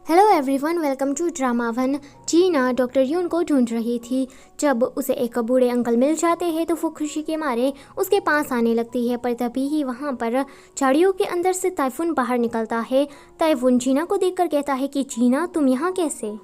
Hello everyone, welcome to drama one. Jina doctor Yoon को ढूंढ रही थी। जब उसे एक बूढ़े अंकल मिल जाते हैं तो वो खुशी के मारे उसके पास आने लगती है, पर तभी ही वहाँ पर झाड़ियों के अंदर से ताइफून बाहर निकलता है। ताइफून जीना को देखकर कहता है कि जीना, तुम यहाँ कैसे?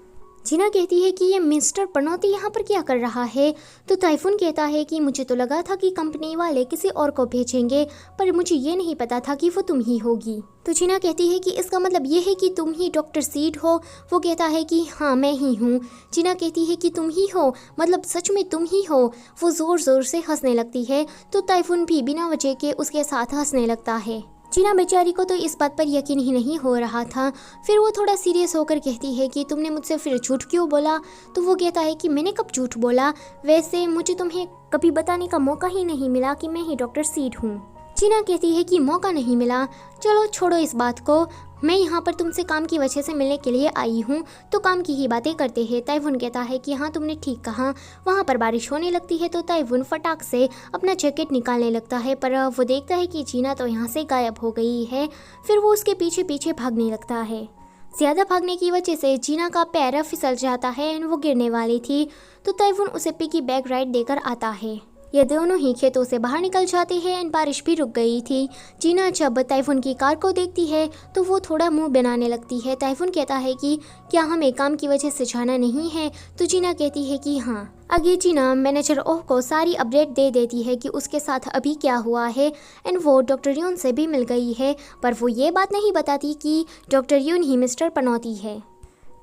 जीना कहती है कि ये मिस्टर पनौती यहाँ पर क्या कर रहा है? तो ताइफून कहता है कि मुझे तो लगा था कि कंपनी वाले किसी और को भेजेंगे, पर मुझे ये नहीं पता था कि वो तुम ही होगी। तो जीना कहती है कि इसका मतलब ये है कि तुम ही डॉक्टर सीड हो? वो कहता है कि हाँ, मैं ही हूँ। जीना कहती है कि तुम ही हो, मतलब सच में तुम ही हो? वो ज़ोर ज़ोर से हंसने लगती है, तो ताइफून भी बिना वजह के उसके साथ हंसने लगता है। जीना बेचारी को तो इस बात पर यकीन ही नहीं हो रहा था। फिर वो थोड़ा सीरियस होकर कहती है कि तुमने मुझसे फिर झूठ क्यों बोला? तो वो कहता है कि मैंने कब झूठ बोला? वैसे मुझे तुम्हें कभी बताने का मौका ही नहीं मिला कि मैं ही डॉक्टर सीड हूँ। जीना कहती है कि मौका नहीं मिला, चलो छोड़ो इस बात को, मैं यहाँ पर तुमसे काम की वजह से मिलने के लिए आई हूँ, तो काम की ही बातें करते हैं। ताइफून कहता है कि हाँ, तुमने ठीक कहा। वहाँ पर बारिश होने लगती है तो ताइफून फटाक से अपना जैकेट निकालने लगता है, पर वो देखता है कि जीना तो यहाँ से गायब हो गई है। फिर वो उसके पीछे पीछे भागने लगता है। ज़्यादा भागने की वजह से जीना का पैर फिसल जाता है और वो गिरने वाली थी, तो ताइफून उसे पिगी बैग राइड देकर आता है। ये दोनों ही खेतों से बाहर निकल जाते हैं और बारिश भी रुक गई थी। जीना जब ताइफून की कार को देखती है तो वो थोड़ा मुंह बनाने लगती है। ताइफून कहता है कि क्या हमें काम की वजह से जाना नहीं है? तो जीना कहती है कि हाँ। आगे जीना मैनेजर ओह को सारी अपडेट दे देती है कि उसके साथ अभी क्या हुआ है, एंड वो डॉक्टर यून से भी मिल गई है, पर वो ये बात नहीं बताती कि डॉक्टर यून ही मिस्टर पनौती है।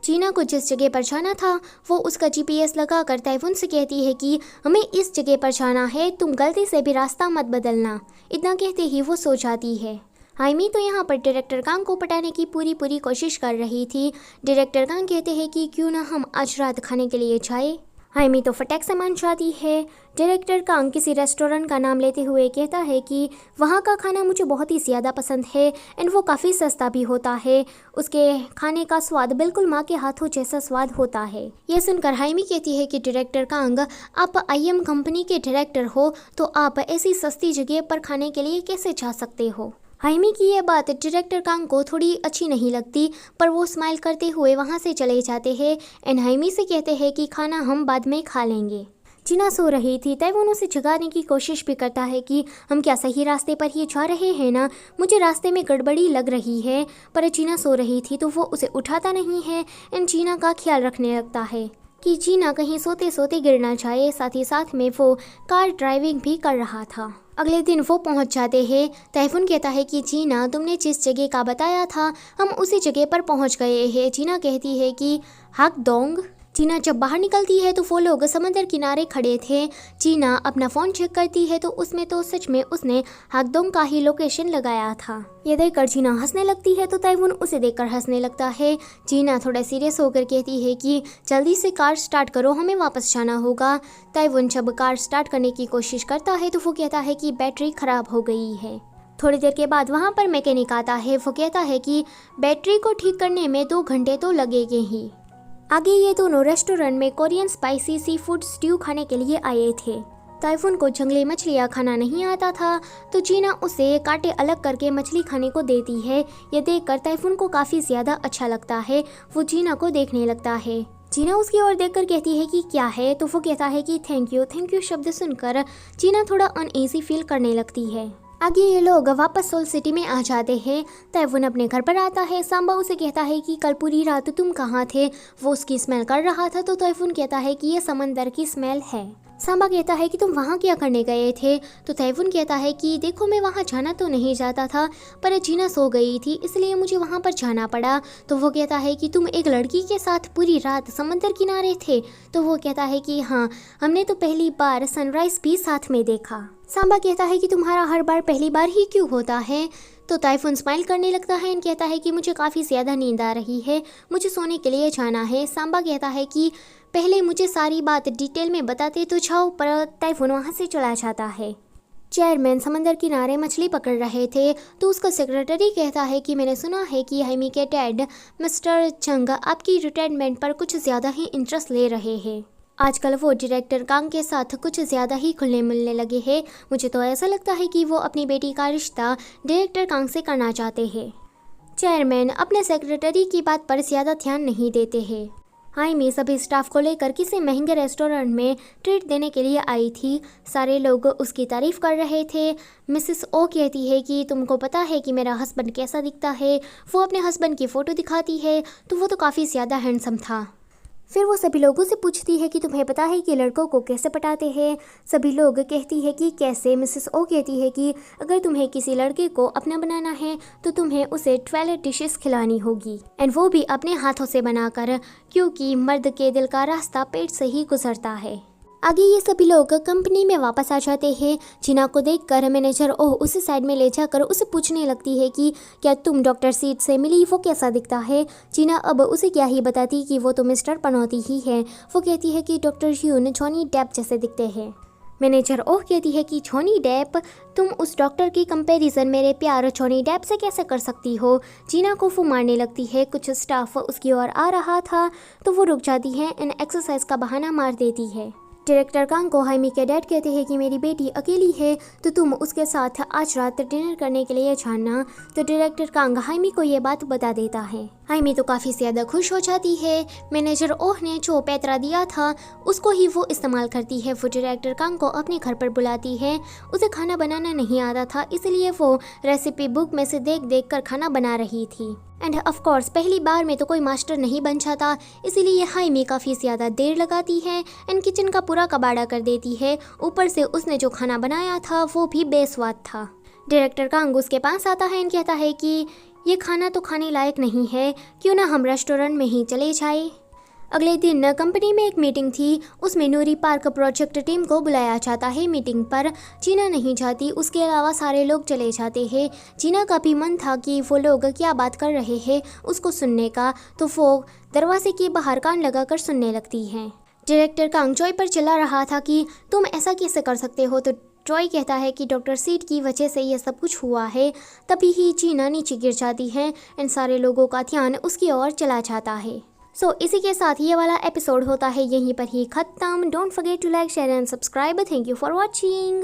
जीना को जिस जगह पर जाना था वो उसका जीपीएस लगाकर ताइफून से कहती है कि हमें इस जगह पर जाना है, तुम गलती से भी रास्ता मत बदलना। इतना कहते ही वो सो जाती है। हाइमी तो यहाँ पर डायरेक्टर कांग को पटाने की पूरी कोशिश कर रही थी। डायरेक्टर कांग कहते हैं कि क्यों ना हम आज रात खाने के लिए जाए। हाइमी तो फटाक से मान जाती है। डायरेक्टर कांग किसी रेस्टोरेंट का नाम लेते हुए कहता है कि वहाँ का खाना मुझे बहुत ही ज़्यादा पसंद है एंड वो काफ़ी सस्ता भी होता है। उसके खाने का स्वाद बिल्कुल माँ के हाथों जैसा स्वाद होता है। यह सुनकर हाइमी कहती है कि डायरेक्टर कांग, आप आईएम कंपनी के डायरेक्टर हो, तो आप ऐसी सस्ती जगह पर खाने के लिए कैसे जा सकते हो? हाइमी की यह बात डायरेक्टर कांग को थोड़ी अच्छी नहीं लगती, पर वो स्माइल करते हुए वहाँ से चले जाते हैं एंड हाइमी से कहते हैं कि खाना हम बाद में खा लेंगे। जीना सो रही थी। ताइफून उसे जगाने की कोशिश भी करता है कि हम क्या सही रास्ते पर ही जा रहे हैं ना, मुझे रास्ते में गड़बड़ी लग रही है, पर जीना सो रही थी तो वो उसे उठाता नहीं है एंड जीना का ख्याल रखने लगता है कि जीना कहीं सोते सोते गिर ना जाए। साथ ही साथ में वो कार ड्राइविंग भी कर रहा था। अगले दिन वो पहुंच जाते हैं। ताइफून कहता है कि जीना, तुमने जिस जगह का बताया था हम उसी जगह पर पहुंच गए हैं। जीना कहती है कि हाकदोंग। जीना जब बाहर निकलती है तो वो लोग समंदर किनारे खड़े थे। जीना अपना फ़ोन चेक करती है तो उसमें तो सच में उसने हाकदोंग का ही लोकेशन लगाया था। ये देखकर जीना हंसने लगती है तो ताइफून उसे देखकर हंसने लगता है। जीना थोड़ा सीरियस होकर कहती है कि जल्दी से कार स्टार्ट करो, हमें वापस जाना होगा। ताइफून जब कार स्टार्ट करने की कोशिश करता है तो वो कहता है कि बैटरी खराब हो गई है। थोड़ी देर के बाद वहाँ पर मैकेनिक आता है। वो कहता है कि बैटरी को ठीक करने में 2 घंटे तो लगेंगे ही। आगे ये दोनों रेस्टोरेंट में Korean spicy sea food stew खाने के लिए आए थे। ताइफून को जंगली मछलियाँ खाना नहीं आता था, तो जीना उसे कांटे अलग करके मछली खाने को देती है। ये देखकर ताइफून को काफ़ी ज़्यादा अच्छा लगता है। वो जीना को देखने लगता है। जीना उसकी ओर देखकर कहती है कि क्या है, तो वो कहता है कि थैंक यू शब्द सुनकर जीना थोड़ा अनईजी फील करने लगती है। आगे ये लोग वापस सोल सिटी में आ जाते हैं। ताइफून अपने घर पर आता है। सांबा उसे कहता है कि कल पूरी रात तुम कहाँ थे? वो उसकी स्मेल कर रहा था, तो ताइफून कहता है कि ये समंदर की स्मेल है। सांबा कहता है कि तुम वहाँ क्या करने गए थे? तो ताइफून कहता है कि देखो, मैं वहाँ जाना तो नहीं चाहता था, पर जीना सो गई थी इसलिए मुझे वहाँ पर जाना पड़ा। तो वो कहता है कि तुम एक लड़की के साथ पूरी रात समंदर किनारे थे? तो वो कहता है कि हाँ, हमने तो पहली बार सनराइज भी साथ में देखा। सांबा कहता है कि तुम्हारा हर बार पहली बार ही क्यों होता है? तो ताइफून स्माइल करने लगता है और कहता है कि मुझे काफ़ी ज़्यादा नींद आ रही है, मुझे सोने के लिए जाना है। सांबा कहता है कि पहले मुझे सारी बात डिटेल में बताते तो जाओ, पर ताइफून वहाँ से चला जाता है। चेयरमैन समंदर किनारे मछली पकड़ रहे थे तो उसका सेक्रेटरी कहता है कि मैंने सुना है कि हाइमी के डैड मिस्टर चंग आपकी रिटायरमेंट पर कुछ ज़्यादा ही इंटरेस्ट ले रहे हैं। आजकल वो डायरेक्टर कांग के साथ कुछ ज़्यादा ही खुलने मिलने लगे हैं। मुझे तो ऐसा लगता है कि वो अपनी बेटी का रिश्ता डायरेक्टर कांग से करना चाहते हैं। चेयरमैन अपने सेक्रेटरी की बात पर ज़्यादा ध्यान नहीं देते हैं। हाइमी सभी स्टाफ को लेकर किसी महंगे रेस्टोरेंट में ट्रीट देने के लिए आई थी। सारे लोग उसकी तारीफ कर रहे थे। मिसेस ओ कहती है कि तुमको पता है कि मेरा हस्बैंड कैसा दिखता है। वो अपने हस्बैंड की फ़ोटो दिखाती है तो वो तो काफ़ी ज़्यादा हैंडसम था। फिर वो सभी लोगों से पूछती है कि तुम्हें पता है कि लड़कों को कैसे पटाते हैं। सभी लोग कहती है कि कैसे। मिसेस ओ कहती है कि अगर तुम्हें किसी लड़के को अपना बनाना है तो तुम्हें उसे 12 डिशेस खिलानी होगी, एंड वो भी अपने हाथों से बनाकर, क्योंकि मर्द के दिल का रास्ता पेट से ही गुजरता है। आगे ये सभी लोग कंपनी में वापस आ जाते हैं। जीना को देखकर मैनेजर ओह उसे साइड में ले जाकर उसे पूछने लगती है कि क्या तुम डॉक्टर सीड से मिली, वो कैसा दिखता है। जीना अब उसे क्या ही बताती कि वो तो मिस्टर पनौती ही है। वो कहती है कि डॉक्टर ह्यून जॉनी डेप जैसे दिखते हैं। मैनेजर ओह कहती है कि जॉनी डेप, तुम उस डॉक्टर की कंपैरिजन मेरे प्यार जॉनी डेप से कैसे कर सकती हो। जीना को वो मारने लगती है। कुछ स्टाफ उसकी ओर आ रहा था तो वो रुक जाती है एंड एक्सरसाइज का बहाना मार देती है। डायरेक्टर कांग को हाइमी के डैड कहते हैं कि मेरी बेटी अकेली है तो तुम उसके साथ आज रात डिनर करने के लिए जाना। तो डायरेक्टर कांग हाइमी को ये बात बता देता है। हाइमी तो काफ़ी ज़्यादा खुश हो जाती है। मैनेजर ओह ने जो पैतरा दिया था उसको ही वो इस्तेमाल करती है। वो डायरेक्टर कांग को अपने घर पर बुलाती है। उसे खाना बनाना नहीं आता था, इसलिए वो रेसिपी बुक में से देख देख कर खाना बना रही थी। एंड ऑफ कोर्स पहली बार में तो कोई मास्टर नहीं बन जाता, इसीलिए हाइमी काफ़ी ज़्यादा देर लगाती है एंड किचन का पूरा कबाड़ा कर देती है। ऊपर से उसने जो खाना बनाया था वो भी बेस्वाद था। डायरेक्टर कांग उसके पास आता है एंड कहता है कि ये खाना तो खाने लायक नहीं है, क्यों ना हम रेस्टोरेंट में ही चले जाए। अगले दिन कंपनी में एक मीटिंग थी। उसमें नूरी पार्क प्रोजेक्ट टीम को बुलाया जाता है। मीटिंग पर जीना नहीं जाती, उसके अलावा सारे लोग चले जाते हैं। जीना का भी मन था कि वो लोग क्या बात कर रहे हैं उसको सुनने का, तो वो दरवाजे के बाहर कान लगाकर सुनने लगती है। डायरेक्टर कांग जॉय पर चिल्ला रहा था कि तुम ऐसा कैसे कर सकते हो। तो जॉय कहता है कि डॉक्टर सीड की वजह से ये सब कुछ हुआ है। तभी ही जीना नीचे गिर जाती है एंड सारे लोगों का ध्यान उसकी ओर चला जाता है। इसी के साथ ये वाला एपिसोड होता है यहीं पर ही ख़त्म। Don't forget to like, share and subscribe. Thank you for watching.